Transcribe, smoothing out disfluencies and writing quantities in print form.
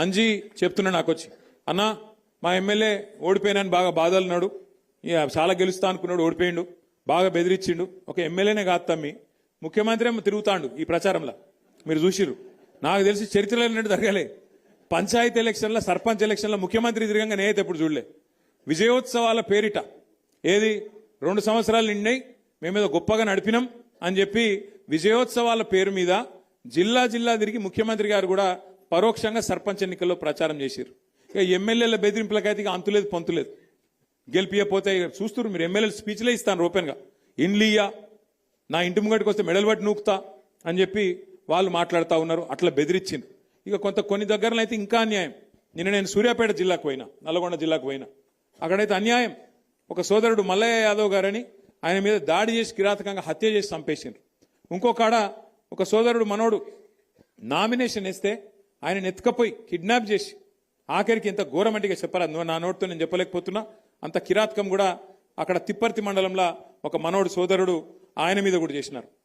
అంజీ చెప్తున్నా నాకు వచ్చి, అన్న మా ఎమ్మెల్యే ఓడిపోయినాను బాగా బాధలున్నాడు, చాలా గెలుస్తా అనుకున్నాడు, ఓడిపోయిండు, బాగా బెదిరించిండు. ఒక ఎమ్మెల్యేనే కాదు తమ్మి, ముఖ్యమంత్రి ఏమో తిరుగుతాండు ఈ ప్రచారంలో, మీరు చూసిర్రు. నాకు తెలిసి చరిత్రలో జరగలే. పంచాయతీ ఎలక్షన్ల, సర్పంచ్ ఎలక్షన్ల ముఖ్యమంత్రి తిరగంగా నేనైతే ఎప్పుడు చూడలే. విజయోత్సవాల పేరిట ఏది 2 సంవత్సరాలు నిండాయి, మేమేదో గొప్పగా నడిపినాం అని చెప్పి విజయోత్సవాల పేరు మీద జిల్లా జిల్లా తిరిగి ముఖ్యమంత్రి గారు కూడా పరోక్షంగా సర్పంచ్ ఎన్నికల్లో ప్రచారం చేశారు. ఇక ఎమ్మెల్యేల బెదిరింపులకైతే ఇక అంతులేదు పొంతులేదు. గెలిపియపోతే చూస్తున్నారు మీరు, ఎమ్మెల్యేలు స్పీచ్లే ఇస్తాను ఓపెన్గా, ఇండ్లియా నా ఇంటి ముంగటికి వస్తే మెడల్ బట్టి నూకుతా అని చెప్పి వాళ్ళు మాట్లాడుతూ ఉన్నారు. అట్లా బెదిరించింది. ఇక కొన్ని దగ్గరలో అయితే ఇంకా అన్యాయం. నిన్న నేను సూర్యాపేట జిల్లాకు పోయినా, నల్గొండ జిల్లాకు పోయినా, అక్కడైతే అన్యాయం. ఒక సోదరుడు మల్లయ్య యాదవ్ గారని ఆయన మీద దాడి చేసి కిరాతకంగా హత్య చేసి చంపేసిండ్రు. ఇంకొకాడ ఒక సోదరుడు మనోడు నామినేషన్ వేస్తే ఆయన ఎత్తుకపోయి కిడ్నాప్ చేసి, ఆఖరికి ఎంత ఘోరమంటిగా చెప్పరాదు, నా నోటితో నేను చెప్పలేకపోతున్నా, అంత కిరాతకం కూడా అక్కడ తిప్పర్తి మండలంలో ఒక మనోడు సోదరుడు ఆయన మీద కూడా చేసినారు.